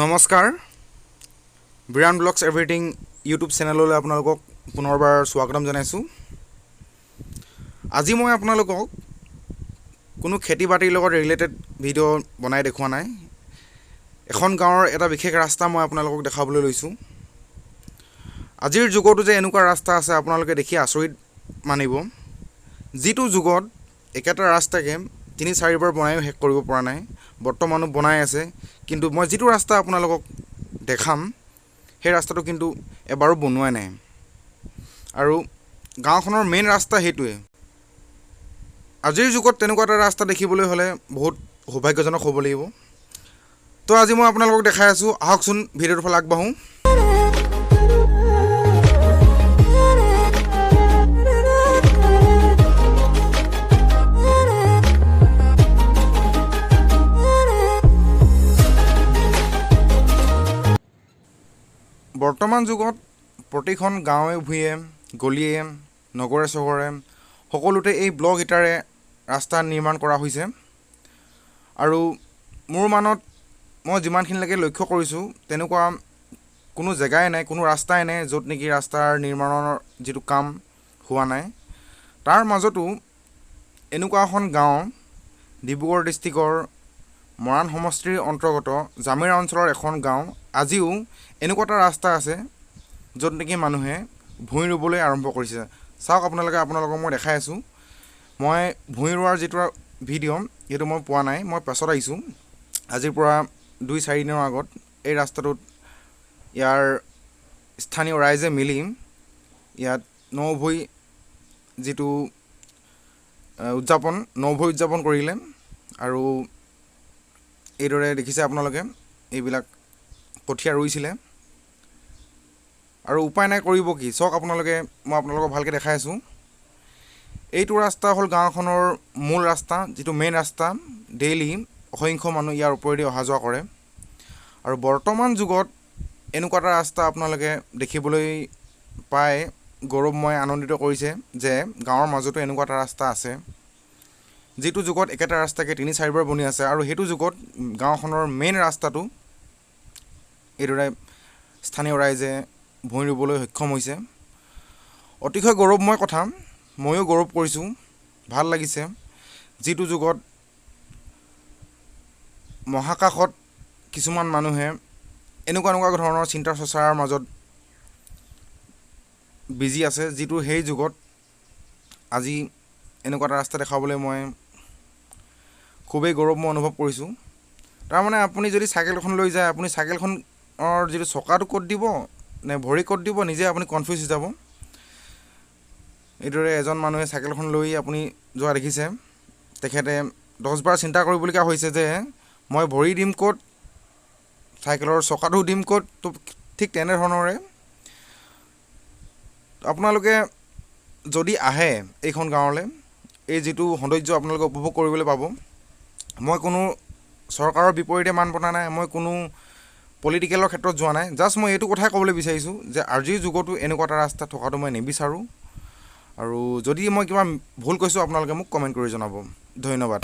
নমস্কাৰ বিৰান blogs everything YouTube চেনেললৈ আপোনালোকক পুনৰবাৰ স্বাগতম জনাইছোঁ। আজি মই আপোনালোকক কোনো খেতি বাতিৰ লগত ৰিলেটেড ভিডিঅ' বনাই দেখুওৱা নাই। এখন গাঁৱৰ এটা বিশেষ ৰাস্তা মই আপোনালোকক দেখাবলৈ লৈছোঁ। আজিৰ যুগতো যে এনেকুৱা ৰাস্তা আছে আপোনালোকে দেখি আচৰিত মানিব। যিটো যুগত একেটা ৰাস্তাকে ৩-৪বাৰ বনায়ো শেষ কৰিব পৰা নাই, বৰ্তমানো বনাই আছে। কিন্তু মই যিটো ৰাস্তা আপোনালোকক দেখাম সেই ৰাস্তাটো কিন্তু এবাৰো বনোৱাই নাই, আৰু গাঁওখনৰ মেইন ৰাস্তা সেইটোৱে। আজিৰ যুগত তেনেকুৱা এটা ৰাস্তা দেখিবলৈ হ'লে বহুত সৌভাগ্যজনক হ'ব লাগিব। তো আজি মই আপোনালোকক দেখাই আছোঁ, আহকচোন ভিডিঅ'টোৰ ফালে আগবাঢ়োঁ। বৰ্তমান যুগত প্ৰতিখন গাঁৱে ভূঞে গলিয়ে নগৰে চহৰে সকলোতে এই ব্লক ইটাৰে ৰাস্তা নিৰ্মাণ কৰা হৈছে। আৰু মোৰ মনত মই যিমানখিনিলৈকে লক্ষ্য কৰিছোঁ তেনেকুৱা কোনো জেগাই নাই, কোনো ৰাস্তাই নাই য'ত নেকি ৰাস্তাৰ নিৰ্মাণৰ যিটো কাম হোৱা নাই। তাৰ মাজতো এনেকুৱা এখন গাঁও ডিব্ৰুগড় ডিষ্ট্ৰিক্টৰ মৰাণ সমষ্টিৰ অন্তৰ্গত জামিৰা অঞ্চলৰ এখন গাঁও আজিও এনেকুৱা এটা ৰাস্তা আছে য'ত নেকি মানুহে ভূঁই ৰুবলৈ আৰম্ভ কৰিছে। চাওক আপোনালোকক মই দেখাই আছোঁ। মই ভূঁই ৰোৱাৰ যিটো ভিডিঅ' সেইটো মই পোৱা নাই, মই পাছত আহিছোঁ। আজিৰ পৰা 2-4 দিনৰ আগত এই ৰাস্তাটোত ইয়াৰ স্থানীয় ৰাইজে মিলি ইয়াত নভূঁই যিটো নভূঁই উদযাপন কৰিলে। আৰু এইদৰে দেখিছে আপোনালোকে এইবিলাক কঠীয়া ৰুইছিলে, আৰু উপায় নাই, কৰিব কি। চাওক মই আপোনালোকক ভালকৈ দেখাই আছোঁ। এইটো ৰাস্তা হ'ল গাঁওখনৰ মূল ৰাস্তা, যিটো মেইন ৰাস্তা। ডেইলি অসংখ্য মানুহ ইয়াৰ ওপৰেদি অহা যোৱা কৰে। আৰু বৰ্তমান যুগত এনেকুৱা এটা ৰাস্তা আপোনালোকে দেখিবলৈ পাই গৌৰৱময় আনন্দিত কৰিছে যে গাঁৱৰ মাজতো এনেকুৱা এটা ৰাস্তা আছে। যিটো যুগত একেটা ৰাস্তাকে 3-4বাৰ বনি আছে, আৰু সেইটো যুগত গাঁওখনৰ মেইন ৰাস্তাটো এইদৰে স্থানীয় ৰাইজে ভূঁই ৰুবলৈ সক্ষম হৈছে। অতিশয় গৌৰৱময় কথা, ময়ো গৌৰৱ কৰিছোঁ, ভাল লাগিছে। যিটো যুগত মহাকাশত কিছুমান মানুহে এনেকুৱা ধৰণৰ চিন্তা চৰ্চাৰ মাজত বিজি আছে, যিটো সেই যুগত আজি এনেকুৱা এটা ৰাস্তা দেখাবলৈ মই খুবেই গৌৰৱময় অনুভৱ কৰিছোঁ। তাৰমানে আপুনি যদি চাইকেল এখন লৈ যায়, আপুনি চাইকেলখনৰ যিটো চকাটো ক'ত দিব নে ভৰি ক'ত দিব, নিজে আপুনি কনফিউজ হৈ যাব। এইদৰে এজন মানুহে চাইকেলখন লৈ আপুনি যোৱা দেখিছে, তেখেতে 10বাৰ চিন্তা কৰিবলগীয়া হৈছে যে মই ভৰি দিম ক'ত, চাইকেলৰ চকাটো দিম ক'ত। তো ঠিক তেনেধৰণৰে আপোনালোকে যদি আহে এইখন গাঁৱলৈ, এই যিটো সৌন্দৰ্য আপোনালোকে উপভোগ কৰিবলৈ পাব। মই কোনো চৰকাৰৰ বিপৰীতে মান পতা নাই, মই কোনো পলিটিকেলৰ ক্ষেত্ৰত যোৱা নাই। জাষ্ট মই এইটো কথাই ক'বলৈ বিচাৰিছোঁ যে আজিৰ যুগতো এনেকুৱা এটা ৰাস্তা থকাটো মই নিবিচাৰোঁ। আৰু যদি মই কিবা ভুল কৈছোঁ আপোনালোকে মোক কমেণ্ট কৰি জনাব। ধন্যবাদ।